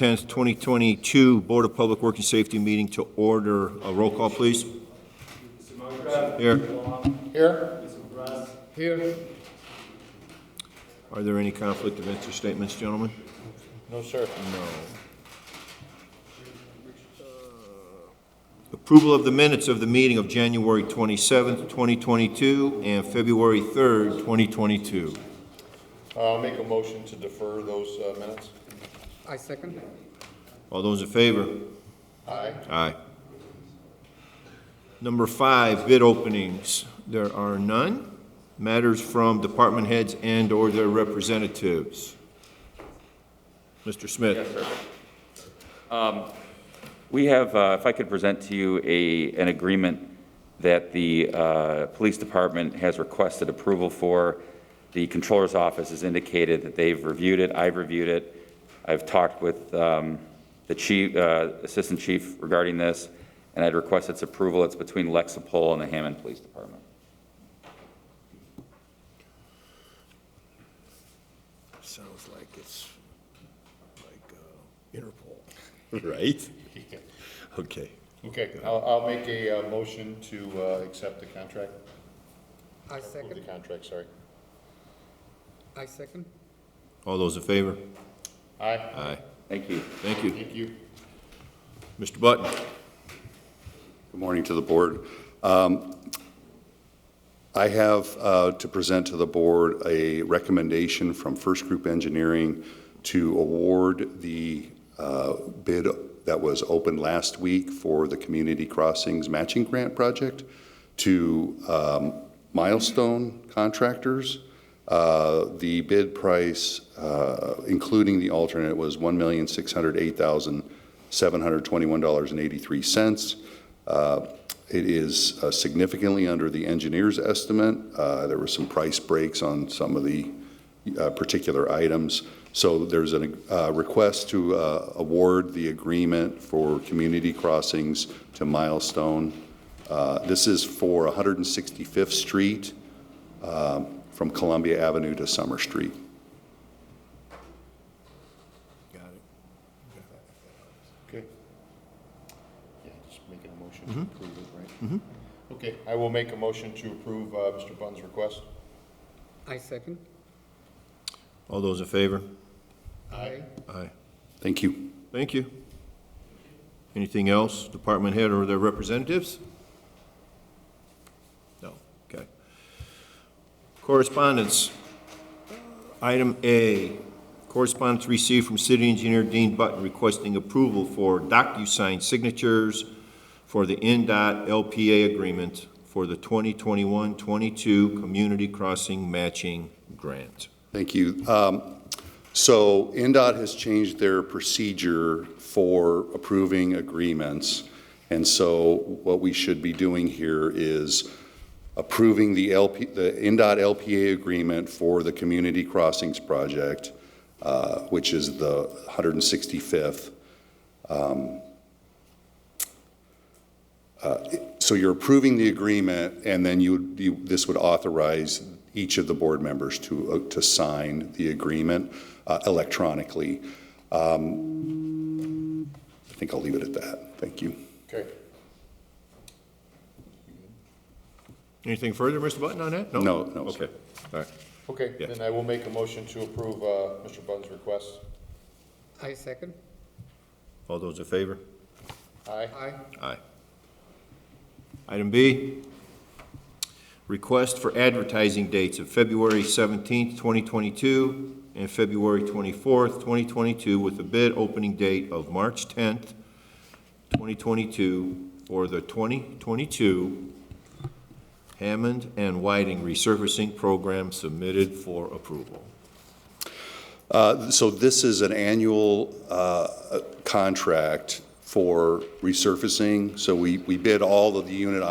10th, 2022 Board of Public Works and Safety meeting to order. A roll call, please. Here. Here. Here. Are there any conflict of interest statements, gentlemen? No, sir. No. Approval of the minutes of the meeting of January 27th, 2022 and February 3rd, 2022. I'll make a motion to defer those minutes. I second. All those in favor? Aye. Aye. Number 5, bid openings. There are none. Matters from department heads and or their representatives. Mr. Smith. Yes, sir. We have, if I could present to you an agreement that the police department has requested approval for. The controller's office has indicated that they've reviewed it. I've reviewed it. I've talked with the chief, assistant chief regarding this, and I'd request its approval. It's between Lexipol and the Hammond Police Department. Sounds like it's like Interpol, right? Okay. Okay, I'll make a motion to accept the contract. I Approve second. the contract, sorry. I second. All those in favor? Aye. Aye. Thank you. Thank you. Thank you. Mr. Button. Good morning to the board. I have to present to the board a recommendation from First Group Engineering to award the bid that was opened last week for the Community Crossings Matching Grant Project to Milestone Contractors. The bid price, including the alternate, was $1,608,721.83. It is significantly under the engineer's estimate. There were some price breaks on some of the particular items. So there's a request to award the agreement for community crossings to Milestone. This is for 165th Street from Columbia Avenue to Summer Street. Got it. Okay. Yeah, just making a motion to approve it, right? Okay, I will make a motion to approve Mr. Bunn's request. I second. All those in favor? Aye. Aye. Thank you. Thank you. Anything else, department head or their representatives? No. Okay. Correspondence. Item A, correspondence received from City Engineer Dean Button requesting approval for DocuSign signatures for the NDOT LPA agreement for the 2021-22 Community Crossing Matching Grant. Thank you. So NDOT has changed their procedure for approving agreements. And so what we should be doing here is approving the NDOT LPA agreement for the Community Crossings Project, which is the 165th. So you're approving the agreement, and then this would authorize each of the board members to sign the agreement electronically. I think I'll leave it at that. Thank you. Okay. Anything further, Mr. Button, on that? No, Okay. sir. All right. Okay, Yeah. then I will make a motion to approve Mr. Bunn's request. I second. All those in favor? Aye. Aye. Aye. Item B, request for advertising dates of February 17th, 2022 and February 24th, 2022 with a bid opening date of March 10th, 2022 for the 2022 Hammond and Whiting resurfacing program submitted for approval. So this is an annual contract for resurfacing. So we bid all of the unit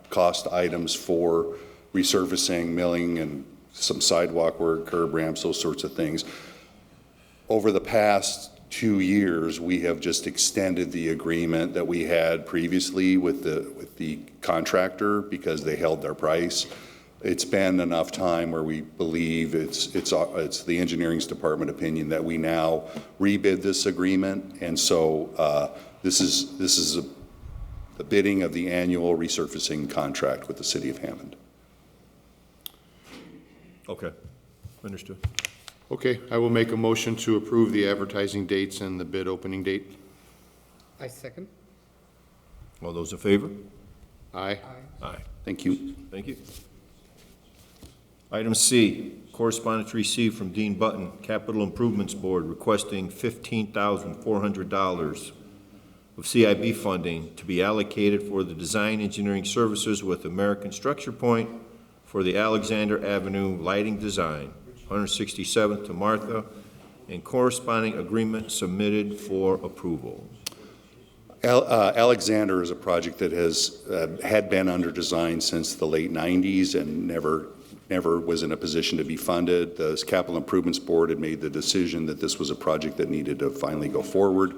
cost items for resurfacing, milling, and some sidewalk work, curb ramps, those sorts of things. Over the past 2 years, we have just extended the agreement that we had previously with the contractor because they held their price. it's been enough time where we believe it's the engineering's department opinion that we now rebid this agreement. And so this is the bidding of the annual resurfacing contract with the city of Hammond. Okay, understood. Okay, I will make a motion to approve the advertising dates and the bid opening date. I second. All those in favor? Aye. Aye. Thank you. Thank you. Item C, correspondence received from Dean Button, Capital Improvements Board, requesting $15,400 of CIB funding to be allocated for the design engineering services with American Structure Point for the Alexander Avenue lighting design, 167th to Martha, and corresponding agreement submitted for approval. Alexander is a project that has had been under design since the late 90s and never was in a position to be funded. The Capital Improvements Board had made the decision that this was a project that needed to finally go forward.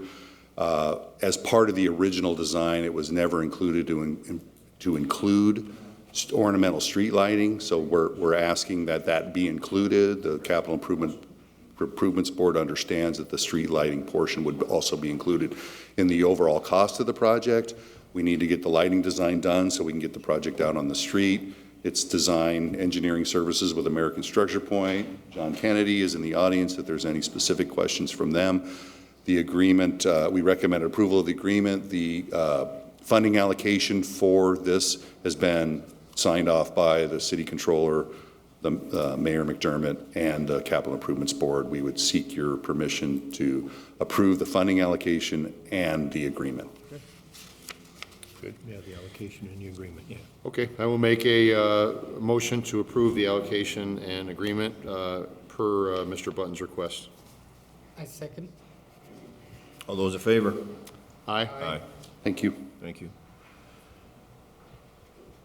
As part of the original design, it was never included to include ornamental street lighting, so we're asking that be included. The Capital Improvements Board understands that the street lighting portion would also be included in the overall cost of the project. We need to get the lighting design done so we can get the project out on the street. It's design engineering services with American Structure Point. John Kennedy is in the audience if there's any specific questions from them. The agreement, we recommend approval of the agreement. The funding allocation for this has been signed off by the city controller, the Mayor McDermott, and the Capital Improvements Board. We would seek your permission to approve the funding allocation and the agreement. Good. Yeah, the allocation and the agreement, yeah. Okay, I will make a motion to approve the allocation and agreement per Mr. Button's request. I second. All those in favor? Aye. Aye. Thank you. Thank you.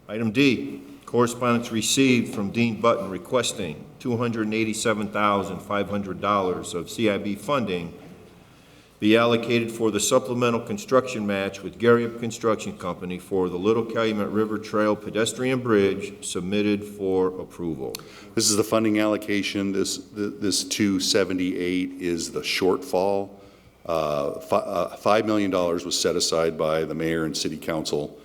Item D, correspondence received from Dean Button requesting $287,500 of CIB funding be allocated for the supplemental construction match with Garriott Construction Company for the Little Calumet River Trail pedestrian bridge submitted for approval. This is the funding allocation. This 278 is the shortfall. $5 million was set aside by the mayor and city council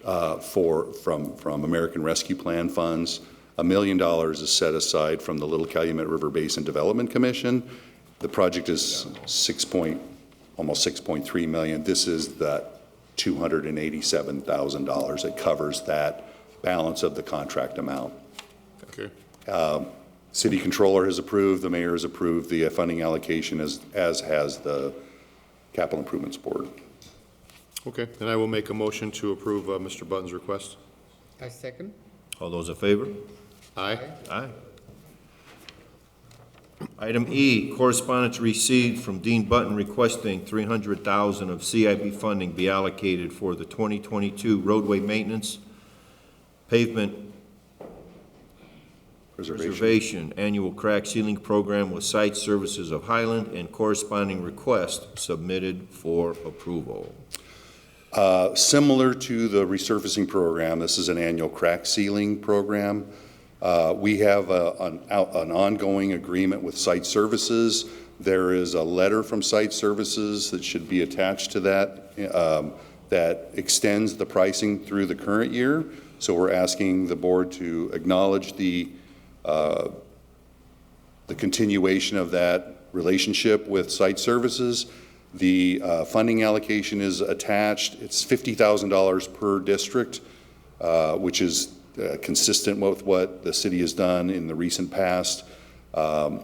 from American Rescue Plan funds. $1 million is set aside from the Little Calumet River Basin Development Commission. The project is almost 6.3 million. This is that $287,000 that covers that balance of the contract amount. Okay. City controller has approved, the mayor has approved the funding allocation as has the Capital Improvements Board. Okay, then I will make a motion to approve Mr. Button's request. I second. All those in favor? Aye. Aye. Item E, correspondence received from Dean Button requesting $300,000 of CIB funding be allocated for the 2022 roadway maintenance, pavement preservation annual crack sealing program with Site Services of Highland, and corresponding request submitted for approval. Similar to the resurfacing program, this is an annual crack sealing program. We have an ongoing agreement with Site Services. There is a letter from Site Services that should be attached to that that extends the pricing through the current year. So we're asking the board to acknowledge the continuation of that relationship with Site Services. The funding allocation is attached. It's $50,000 per district, which is consistent with what the city has done in the recent past. The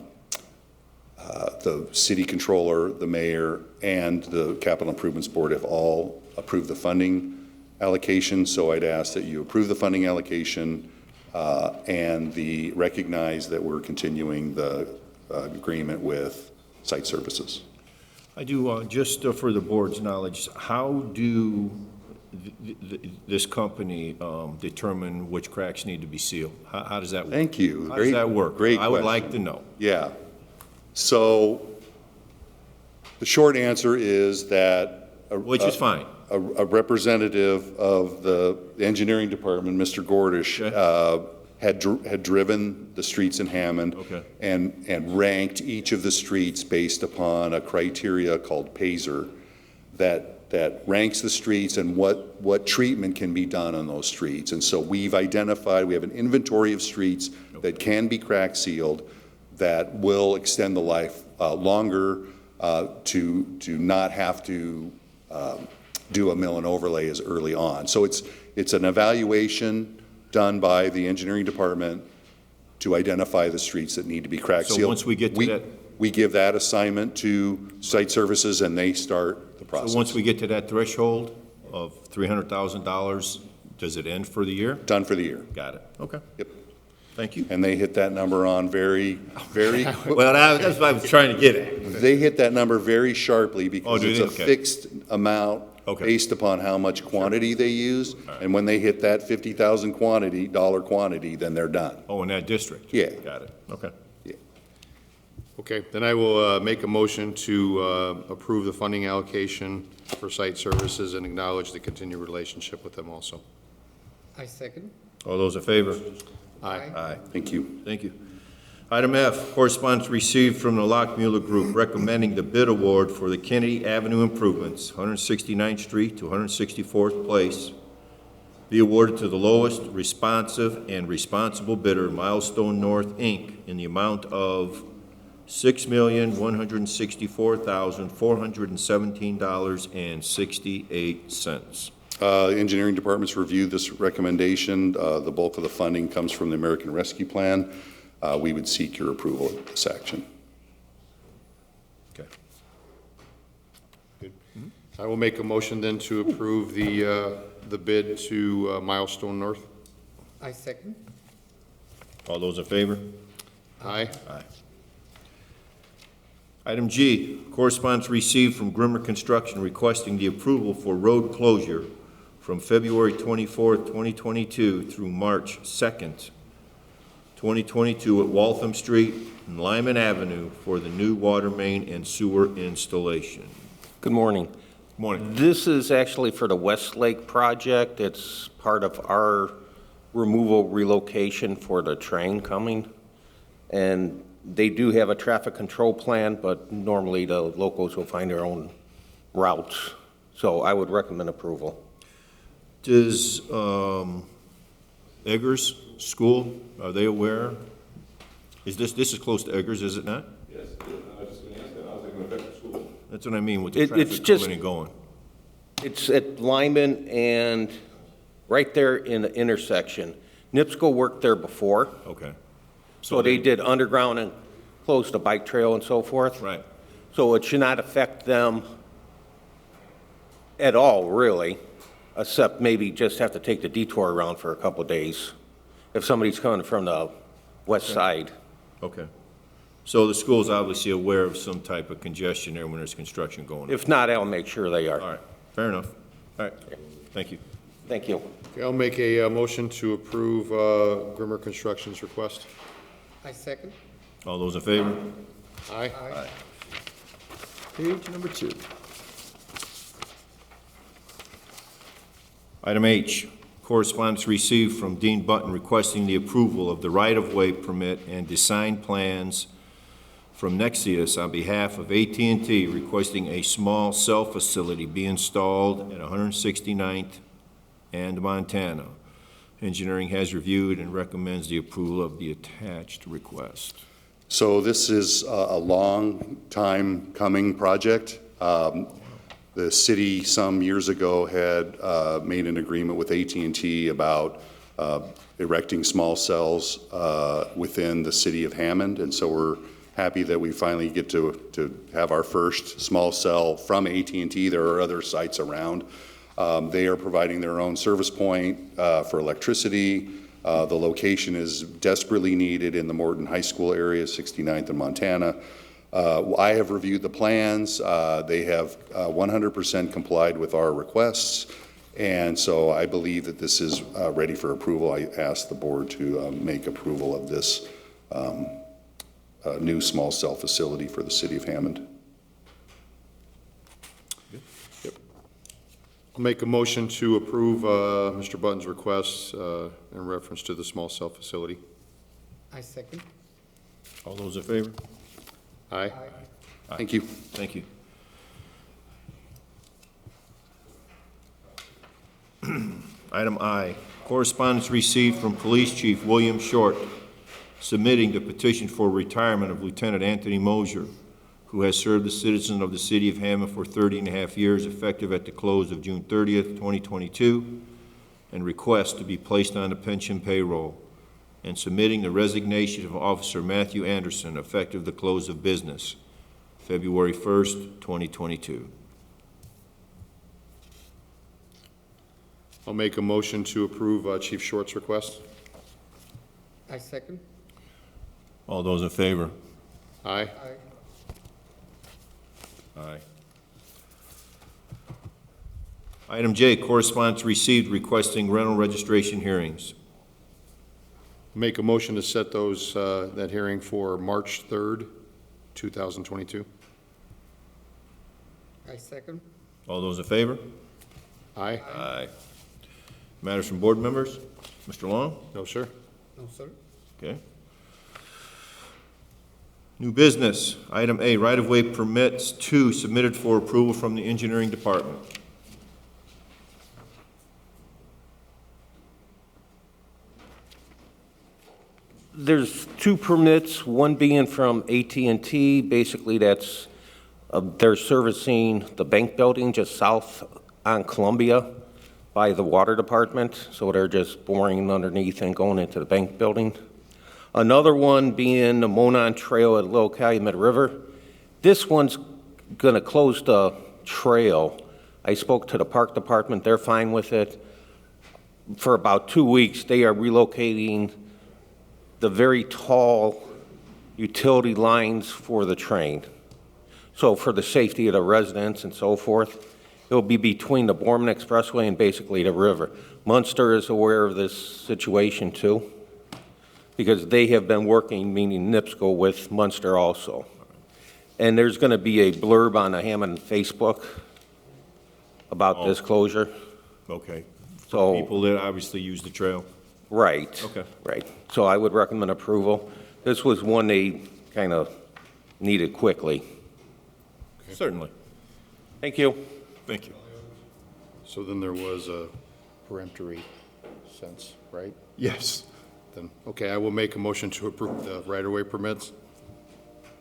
city controller, the mayor, and the Capital Improvements Board have all approved the funding allocation, so I'd ask that you approve the funding allocation and recognize that we're continuing the agreement with Site Services. I do, just for the board's knowledge, how do this company determine which cracks need to be sealed? How does that work? Thank you. How does that work? Great I would question. like to know. Yeah. So the short answer is that Which is fine. a representative of the engineering department, Mr. Gordish, Okay. had driven the streets in Hammond. Okay. And ranked each of the streets based upon a criteria called PASER that ranks the streets and what treatment can be done on those streets. And so we've identified, we have an inventory of streets that can be crack sealed that will extend the life longer to not have to do a mill and overlay as early on. So it's an evaluation done by the engineering department to identify the streets that need to be crack sealed. So once we get to that. We give that assignment to site services and they start the process. So once we get to that threshold of $300,000, does it end for the year? Done for the year. Got it. Okay. Yep. Thank you. And they hit that number on very, Well, that's what I was trying to get at. they hit that number very sharply Oh, because do it's they? a Okay. fixed amount Okay. based upon how much quantity they use. And when they hit that 50,000 dollar quantity, then they're done. Oh, in that district? Yeah. Got it. Okay. Okay, then I will make a motion to approve the funding allocation for site services and acknowledge the continued relationship with them also. I second. All those in favor? Aye. Aye. Thank you. Thank you. Item F, correspondence received from the Lockmuller Group recommending the bid award for the Kennedy Avenue improvements, 169th Street to 164th Place, be awarded to the lowest responsive and responsible bidder, Milestone North, Inc., in the amount of $6,164,417.68. Engineering departments reviewed this recommendation. The bulk of the funding comes from the American Rescue Plan. We would seek your approval of this action. Okay. I will make a motion then to approve the bid to Milestone North. I second. All those in favor? Aye. Item G, correspondence received from Grimmer Construction requesting the approval for road closure from February 24th, 2022 through March 2nd, 2022 at Waltham Street and Lyman Avenue for the new water main and sewer installation. Good morning. Morning. This is actually for the Westlake project. It's part of our removal relocation for the train coming. And they do have a traffic control plan, but normally the locals will find their own routes. So I would recommend approval. Does Eggers School, are they aware? This is close to Eggers, is it not? Yes, I was just going to ask that. How's that going to affect the school? That's what I mean with the It's traffic just- coming and going. It's at Lyman and right there in the intersection. NIPSCO worked there before, Okay. so they did underground and closed the bike trail and so forth. Right. So it should not affect them at all, really, except maybe just have to take the detour around for a couple of days if somebody's coming from the west side. Okay. So the school's obviously aware of some type of congestion there when there's construction going on. If not, I'll make sure they All are. right, fair enough. All right, thank you. Thank you. Okay, I'll make a motion to approve Grimmer Construction's request. I second. All those in favor? Aye. Page number 2. Item H, correspondence received from Dean Button requesting the approval of the right-of-way permit and design plans from Nexius on behalf of AT&T, requesting a small cell facility be installed at 169th and Montana. Engineering has reviewed and recommends the approval of the attached request. So this is a long time coming project. The city some years ago had made an agreement with AT&T about erecting small cells within the city of Hammond, and so we're happy that we finally get to have our first small cell from AT&T. There are other sites around. They are providing their own service point for electricity. The location is desperately needed in the Morton High School area, 69th and Montana. I have reviewed the plans. They have 100% complied with our requests, and so I believe that this is ready for approval. I ask the board to make approval of this new small cell facility for the city of Hammond. I'll make a motion to approve Mr. Button's request in reference to the small cell facility. I second. All those in favor? Aye. Thank you. Thank you. Item I, correspondence received from Police Chief William Short submitting the petition for retirement of Lieutenant Anthony Mosier, who has served the citizens of the city of Hammond for 30 and a half years, effective at the close of June 30th, 2022, and requests to be placed on the pension payroll, and submitting the resignation of Officer Matthew Anderson, effective the close of business, February 1st, 2022. I'll make a motion to approve Chief Short's request. I second. All those in favor? Aye. Aye. Aye. Item J, correspondence received requesting rental registration hearings. Make a motion to set those, that hearing for March 3rd, 2022. I second. All those in favor? Aye. Aye. Matters from board members? Mr. Long? No, sir. No, sir. Okay. New business, item A, right-of-way permits 2 submitted for approval from the engineering department. There's 2 permits, one being from AT&T. Basically, that's, they're servicing the bank building just south on Columbia by the water department. So they're just boring underneath and going into the bank building. Another one being the Monon Trail at Little Calumet River. This one's going to close the trail. I spoke to the park department. They're fine with it. For about 2 weeks, they are relocating the very tall utility lines for the train. So for the safety of the residents and so forth, it'll be between the Borman Expressway and basically the river. Munster is aware of this situation too, because they have been working, meaning NIPSCO, with Munster also. And there's going to be a blurb on the Hammond Facebook about this closure. Okay. So, People that obviously use the trail. right. Okay. Right. So I would recommend approval. This was one they kind of needed quickly. Certainly. Thank you. Thank you. So then there was a peremptory sense, right? Yes. Then, okay, I will make a motion to approve the right-of-way permits.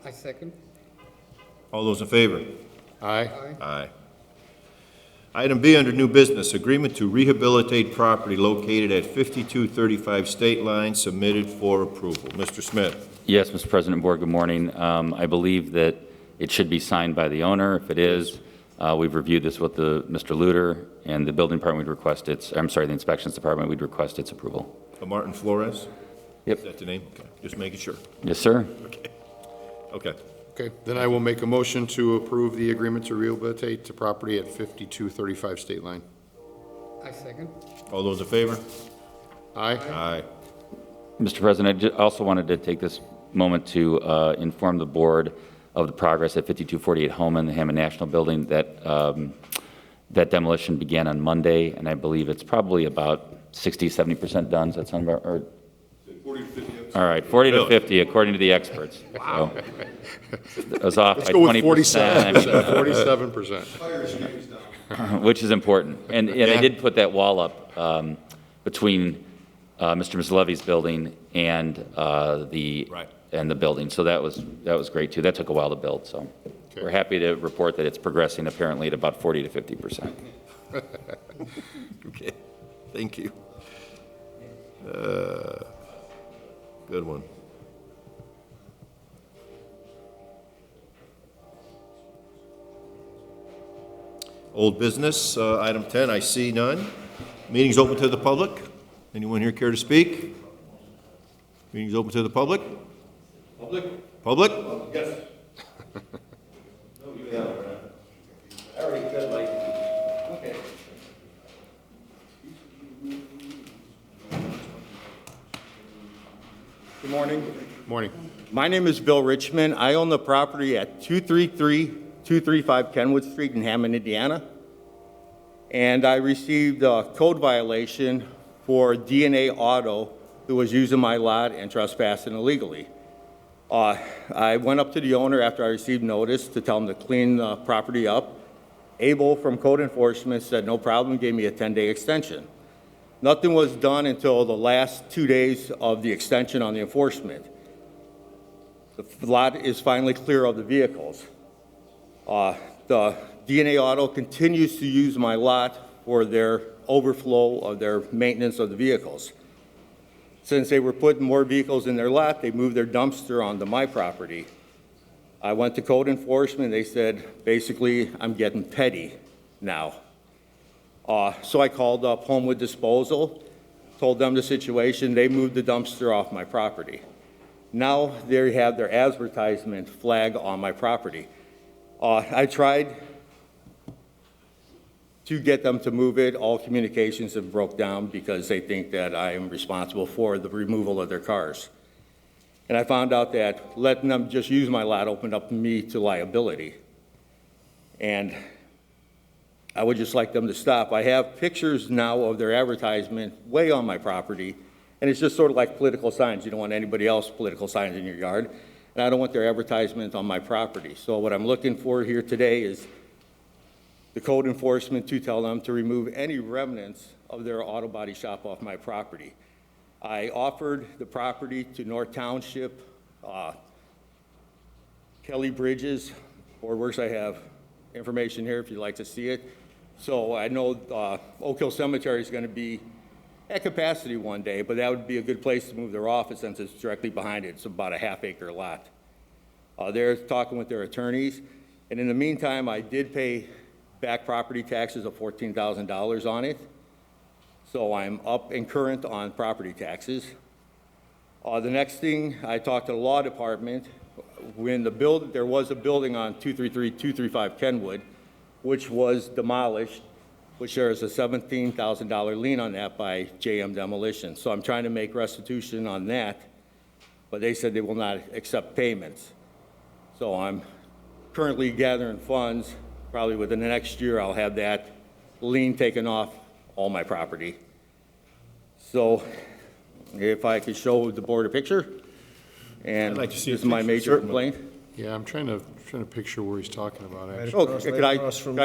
I second. All those in favor? Aye. Aye. Aye. Item B under new business, agreement to rehabilitate property located at 5235 State Line, submitted for approval. Mr. Smith. Yes, Mr. President and Board, good morning. I believe that it should be signed by the owner. If it is, we've reviewed this with Mr. Luter, and the building department would request its, I'm sorry, the inspections department would request its approval. Martin Flores? Yep. Is that the name? Okay. Just making sure. Yes, sir. Okay. Okay, then I will make a motion to approve the agreement to rehabilitate the property at 5235 State Line. I second. All those in favor? Aye. Aye. Mr. President, I also wanted to take this moment to inform the board of the progress at 5248 Hammond, the Hammond National Building. That demolition began on Monday, and I believe it's probably about 60, 70% done. Does that sound about, or? 40 to 50. All right, 40 to 50, according to the experts. Wow. So, I was off Let's by go with 20%. 47%. Which is important. And I did put that wall up between Mr. Mislevy's building and Right. the building. So that was great too. That took a while to build. So Okay. we're happy to report that it's progressing apparently at about 40 to 50%. Okay. Thank you. Good one. Old business, item 10, I see none. Meeting's open to the public. Anyone here care to speak? Meeting's open to the public? Public? Public? Yes. I already said like, okay. Good morning. Morning. My name is Bill Richmond. I own the property at 233-235 Kenwood Street in Hammond, Indiana. and I received a code violation for DNA Auto, who was using my lot and trespassing illegally. I went up to the owner after I received notice to tell him to clean the property up. Abel from Code Enforcement said no problem, gave me a 10-day extension. Nothing was done until the last 2 days of the extension on the enforcement. The lot is finally clear of the vehicles. The DNA Auto continues to use my lot for their overflow of their maintenance of the vehicles. Since they were putting more vehicles in their lot, they moved their dumpster onto my property. I went to Code Enforcement, they said, basically, I'm getting petty now. So I called up Homewood Disposal, told them the situation, they moved the dumpster off my property. Now they have their advertisement flag on my property. I tried to get them to move it. All communications have broke down because they think that I am responsible for the removal of their cars. And I found out that letting them just use my lot opened up me to liability. And I would just like them to stop. I have pictures now of their advertisement way on my property, and it's just sort of like political signs. You don't want anybody else political signs in your yard, and I don't want their advertisement on my property. So what I'm looking for here today is the Code Enforcement to tell them to remove any remnants of their auto body shop off my property. I offered the property to North Township, Kelly Bridges, or worse, I have information here if you'd like to see it. So I know Oak Hill Cemetery is going to be at capacity one day, but that would be a good place to move their office since it's directly behind it. It's about a half-acre lot. They're talking with their attorneys, and in the meantime, I did pay back property taxes of $14,000 on it. So I'm up and current on property taxes. The next thing, I talked to the law department. When there was a building on 233, 235 Kenwood, which was demolished, which there is a $17,000 lien on that by JM Demolition. So I'm trying to make restitution on that, but they said they will not accept payments. So I'm currently gathering funds. Probably within the next year, I'll have that lien taken off all my property. So if I could show the board a picture, and I'd like to see a this is my picture, major certainly. complaint. Yeah, I'm trying to picture where he's talking about, actually. Oh, could I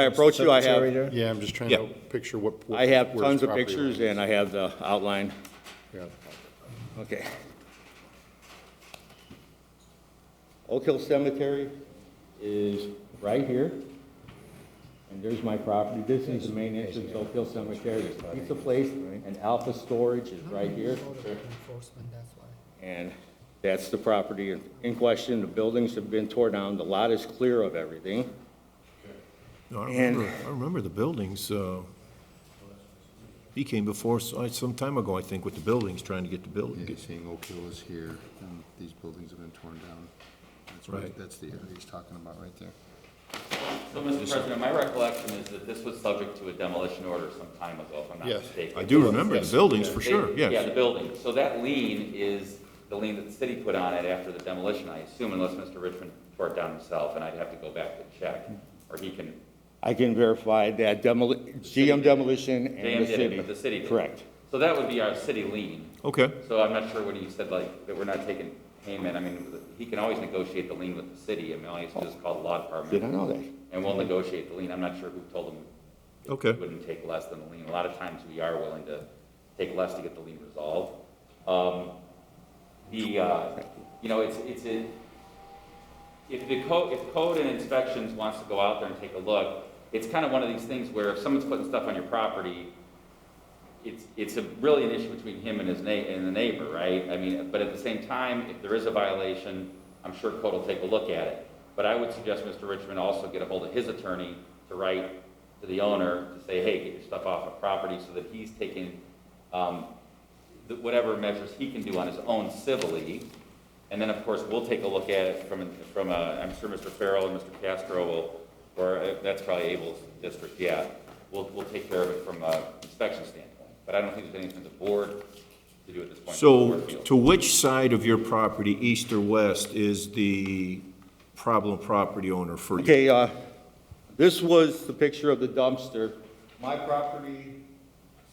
approach you? I have, Yeah, I'm just trying Yeah. to picture what. I have where tons his of property pictures, line is. and I have the outline. Yeah. Okay. Oak Hill Cemetery is right here, and there's my property. This is the main entrance to Oak Hill Cemetery. There's a pizza place, and Alpha Storage is right here. Enforcement, that's why. And that's the property in question. The buildings have been torn down. The lot is clear of everything. No, I And- remember the buildings. He came before us some time ago, I think, with the buildings, trying to get the Yeah, building. he's saying Oak Hill is here, and these buildings have been torn down. That's Right. That's the area he's talking about right there. So, Mr. President, my recollection is that this was subject to a demolition order some time ago, if I'm not Yes. mistaken. I do remember the buildings, for sure, Yeah, yes. the building. So that lien is the lien that the city put on it after the demolition, I assume, unless Mr. Richmond tore it down himself, and I'd have to go back and check, or he can. I can verify that GM Demolition and JM the did it, city. but the city did. Correct. So that would be our city lien. Okay, So I'm not sure when he said like, that we're not taking payment, I mean, he can always negotiate the lien with the city, I mean, all he has to do is call the law department. Did I know that? And we'll negotiate the lien. I'm not sure who told him Okay. we wouldn't take less than the lien. A lot of times we are willing to take less to get the lien resolved. You know, if code and inspections wants to go out there and take a look, it's kind of one of these things where if someone's putting stuff on your property, it's really an issue between him and and the neighbor, right? I mean, but at the same time, if there is a violation, I'm sure code will take a look at it. But I would suggest Mr. Richmond also get a hold of his attorney to write to the owner to say, hey, get your stuff off of property, so that he's taking whatever measures he can do on his own civilly. And then, of course, we'll take a look at it I'm sure Mr. Farrell and Mr. Castro will, or that's probably Abel's district, yeah. We'll take care of it from an inspection standpoint. But I don't think there's anything the board to do at this point. so The board feels. to which side of your property, east or west, is the problem property owner for you? Okay, this was the picture of the dumpster My property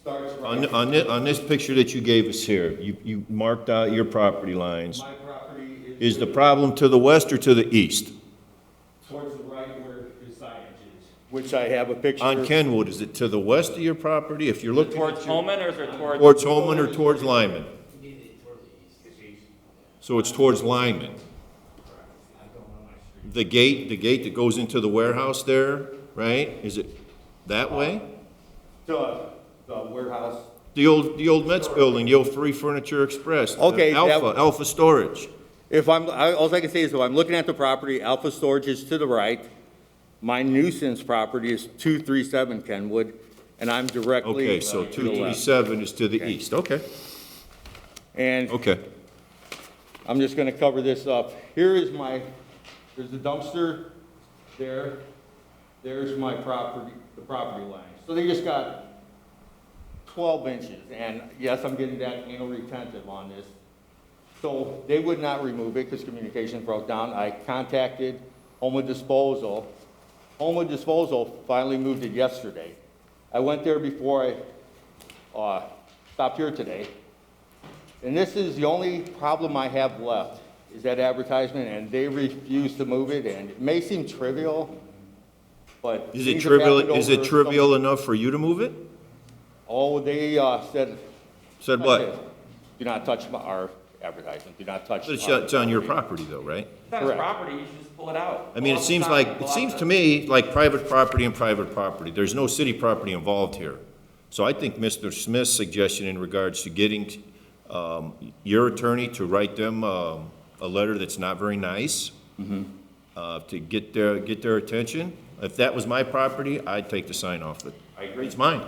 starts On, right. on this picture that you gave us here, you marked out your property lines. My property Is the problem to the west or to the east? towards the right where the signage is. Which I have a picture. On Kenwood, is it to the west of your property? If you're looking Towards at your, Holman or is it towards? towards Holman or towards Lyman? So it's towards Lyman. The gate that goes into the warehouse there, right? Is it that way? The warehouse. The old Mets building, the old Free Furniture Express. Okay, Alpha Storage. All I can say is if I'm looking at the property, Alpha Storage is to the right. My nuisance property is 237 Kenwood, and I'm directly. Okay, so to the left. 237 is to the east, okay, And okay. I'm just gonna cover this up. There's the dumpster there. There's my property, the property line. So they just got 12 inches, and yes, I'm getting that anal retentive on this. So they would not remove it because communication broke down. I contacted Homewood Disposal. Homewood Disposal finally moved it yesterday. I went there before I stopped here today. And this is the only problem I have left, is that advertisement, and they refuse to move it, and it may seem trivial, but. Is it things have trivial, happened is it over trivial enough for you to move it? Oh, they said. Said what? Do not touch our advertisement, do not touch. But our it's on your property though, right? It's on his Correct. property, you should just pull it out. I mean, Pull it out seems the like, sign, it pull out seems the- to me like private property and private property. There's no city property involved here. So I think Mr. Smith's suggestion in regards to getting your attorney to write them a letter that's not very nice, to get their attention. If that was my property, I'd take the sign off it. I agree. It's mine.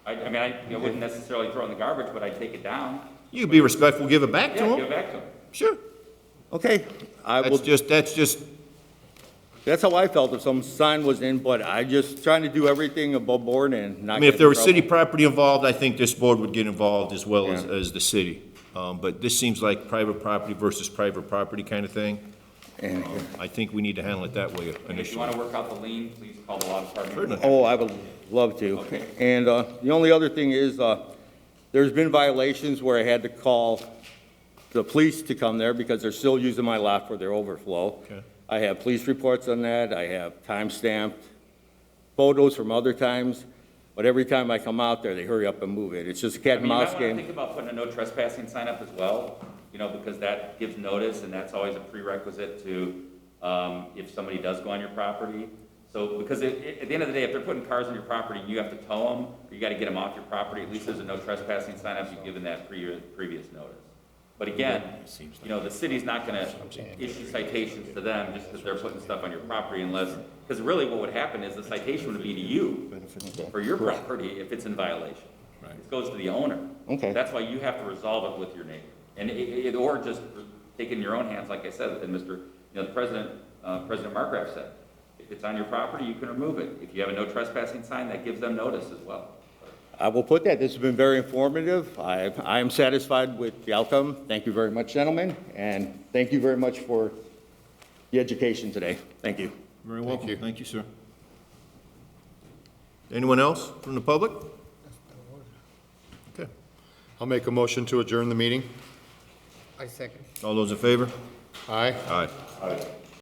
I mean, I wouldn't necessarily throw it in the garbage, but I'd take it down. You be respectful, give it back to Yeah, give them. it back to him. Sure. Okay, That's just, that's how I felt if some sign was in, but I just trying to do everything above board and not. I mean, if get there in was city trouble. property involved, I think this board would get involved as well Yeah. as the city. But this seems like private property versus private property kind of thing. And- I think we need to handle it that way And if you initially. want to work out the lien, please call the law department. Certainly. Oh, I would love to. Okay. And the only other thing is, there's been violations where I had to call the police to come there because they're still using my lot for their overflow. Okay. I have police reports on that, I have time-stamped photos from other times, but every time I come out there, they hurry up and move it. It's just a cat I and mean, you mouse might want to game. think about putting a no trespassing sign up as well, because that gives notice, and that's always a prerequisite to, if somebody does go on your property. So, because at the end of the day, if they're putting cars on your property, you have to tow them, or you got to get them off your property, at least there's a no trespassing sign up, you've given that previous notice. But again, the city's not going to issue citations to them just because they're putting stuff on your property unless, because really what would happen is the citation would be to you for your property if it's in violation. It goes to the owner. Okay. That's why you have to resolve it with your neighbor. And or just take it in your own hands, like I said, and the President Markgraf said, if it's on your property, you can remove it. If you have a no trespassing sign, that gives them notice as well. I will put that. This has been very informative. I am satisfied with the outcome. Thank you very much, gentlemen, and thank you very much for the education today. Thank you. Very welcome. Thank you, sir. Anyone else from the public? Okay. I'll make a motion to adjourn the meeting. I second. All those in favor? Aye. Aye.